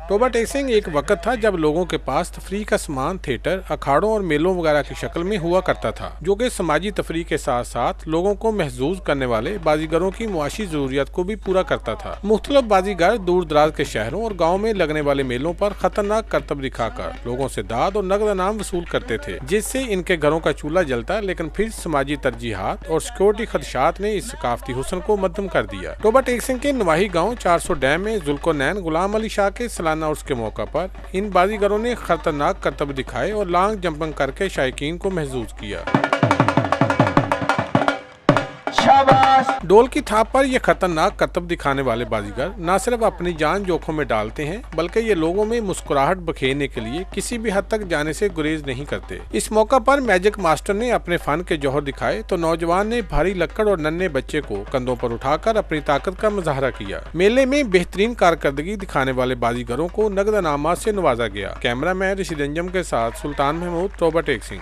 Toba take Singh एक वक्त था जब लोगों के पास तफरीह का सामान थिएटर, अखाड़ों और मेलों वगैरह की शक्ल में हुआ करता था, जो कि समाजी तफरीह के साथ साथ लोगों को महजूज करने वाले बाजीगरों की मुआशी जरूरियात को भी पूरा करता था। मुख्तलिफ बाजीगर दूर दराज के शहरों और गाँव में लगने वाले मेलों पर खतरनाक करतब दिखाकर लोगों से दाद और नगद इनाम वसूल करते थे, जिससे इनके घरों का चूल्हा जलता। लेकिन फिर समाजी तरजीहात और सिक्योरिटी खदशात ने इस सकाफती हुस्न को मद्दम कर दिया। टोबा टेक सिंह के नवाही गाँव 400 डैम में जुल्कोनैन गुलाम अली शाह के सालाना उर्स के मौका पर इन बाजीगरों ने खतरनाक करतब दिखाए और लॉन्ग जंपिंग करके शायकीन को महजूज किया। डोल की थाप पर ये खतरनाक करतब दिखाने वाले बाजीगर न सिर्फ अपनी जान जोखिम में डालते हैं, बल्कि ये लोगों में मुस्कुराहट बखेरने के लिए किसी भी हद तक जाने से गुरेज नहीं करते। इस मौका पर मैजिक मास्टर ने अपने फन के जौहर दिखाए तो नौजवान ने भारी लक्कड़ और नन्हे बच्चे को कंधों पर उठाकर अपनी ताकत का मुजाहरा किया। मेले में बेहतरीन कारकर्दगी दिखाने वाले बाजीगरों को नगद इनामात से नवाजा गया। कैमरा मैन रशीद अंजम के साथ सुल्तान महमूद, टोबा टेक सिंह।